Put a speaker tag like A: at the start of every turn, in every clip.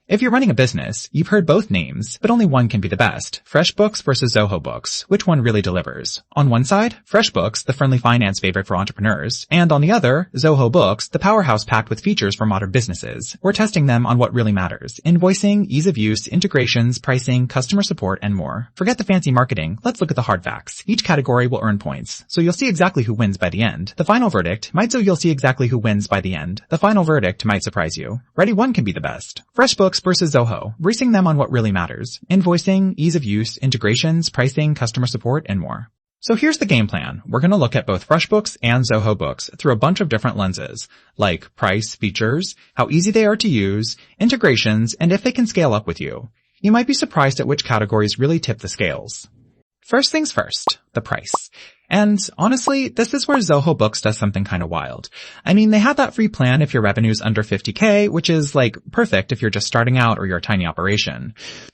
A: If you're running a business, you've heard both names, but only one can be the best. FreshBooks versus Zoho Books. Which one really delivers? On one side, FreshBooks, the friendly finance favorite for entrepreneurs, and on the other, Zoho Books, the powerhouse packed with features for modern businesses. We're testing them on what really matters: invoicing, ease of use, integrations, pricing, customer support, and more. Forget the fancy marketing. Let's look at the hard facts. Each category will earn points, so you'll see exactly who wins by the end. The final verdict might so you'll see exactly who wins by the end. The final verdict might surprise you. Ready one can be the best. FreshBooks versus Zoho, racing them on what really matters: invoicing, ease of use, integrations, pricing, customer support, and more. So here's the game plan. We're going to look at both FreshBooks and Zoho Books through a bunch of different lenses, like price, features, how easy they are to use, integrations, and if they can scale up with you. You might be surprised at which categories really tip the scales. First things first, the price. And honestly, this is where Zoho Books does something kind of wild. I mean, they have that free plan if your revenue's under $50K, which is like perfect if you're just starting out or you're a tiny operation.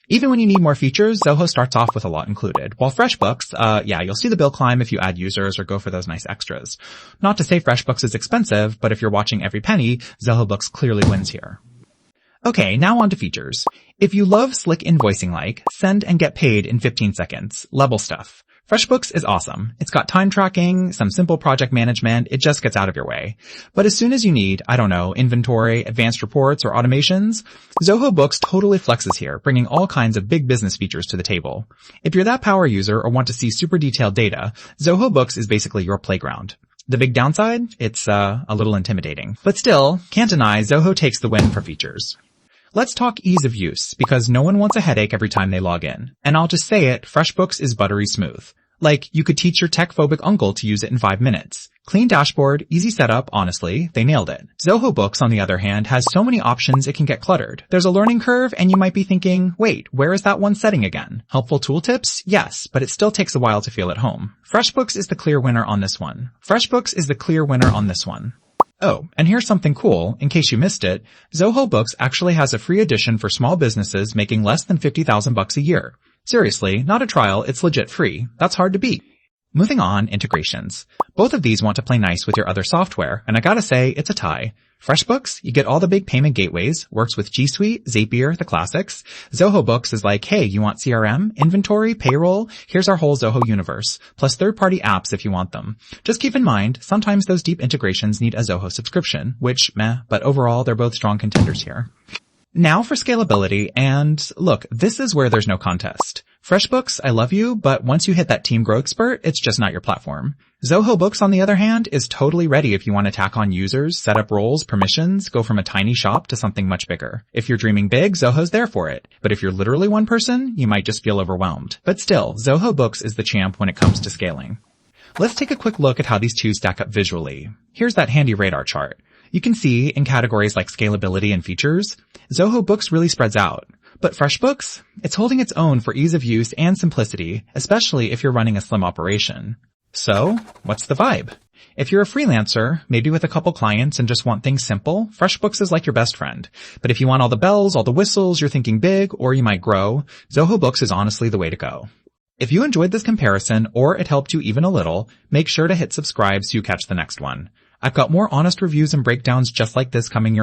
A: Even when you need more features, Zoho starts off with a lot included. While FreshBooks, you'll see the bill climb if you add users or go for those nice extras. Not to say FreshBooks is expensive, but if you're watching every penny, Zoho Books clearly wins here. Okay, now on to features. If you love slick invoicing like send and get paid in 15 seconds, level stuff, FreshBooks is awesome. It's got time tracking, some simple project management, it just gets out of your way. But as soon as you need, inventory, advanced reports, or automations, Zoho Books totally flexes here, bringing all kinds of big business features to the table. If you're that power user or want to see super detailed data, Zoho Books is basically your playground. The big downside? It's a little intimidating. But still, can't deny Zoho takes the win for features. Let's talk ease of use, because no one wants a headache every time they log in. And I'll just say it, FreshBooks is buttery smooth. Like, you could teach your tech-phobic uncle to use it in 5 minutes. Clean dashboard, easy setup, honestly, they nailed it. Zoho Books, on the other hand, has so many options it can get cluttered. There's a learning curve, and you might be thinking, wait, where is that one setting again? Helpful tooltips? Yes, but it still takes a while to feel at home. FreshBooks is the clear winner on this one. Oh, and here's something cool, in case you missed it, Zoho Books actually has a free edition for small businesses making less than $50,000 a year. Seriously, not a trial, it's legit free. That's hard to beat. Moving on, integrations. Both of these want to play nice with your other software, and I gotta say, it's a tie. FreshBooks, you get all the big payment gateways, works with G Suite, Zapier, the classics. Zoho Books is like, hey, you want CRM, inventory, payroll? Here's our whole Zoho universe, plus third-party apps if you want them. Just keep in mind, sometimes those deep integrations need a Zoho subscription, which, but overall, they're both strong contenders here. Now for scalability, and look, this is where there's no contest. FreshBooks, I love you, but once you hit that team grow expert, it's just not your platform. Zoho Books, on the other hand, is totally ready if you want to tack on users, set up roles, permissions, go from a tiny shop to something much bigger. If you're dreaming big, Zoho's there for it. But if you're literally one person, you might just feel overwhelmed. But still, Zoho Books is the champ when it comes to scaling. Let's take a quick look at how these two stack up visually. Here's that handy radar chart. You can see, in categories like scalability and features, Zoho Books really spreads out. But FreshBooks? It's holding its own for ease of use and simplicity, especially if you're running a slim operation. So, what's the vibe? If you're a freelancer, maybe with a couple clients and just want things simple, FreshBooks is like your best friend. But if you want all the bells, all the whistles, you're thinking big, or you might grow, Zoho Books is honestly the way to go. If you enjoyed this comparison, or it helped you even a little, make sure to hit subscribe so you catch the next one. I've got more honest reviews and breakdowns just like this coming your way.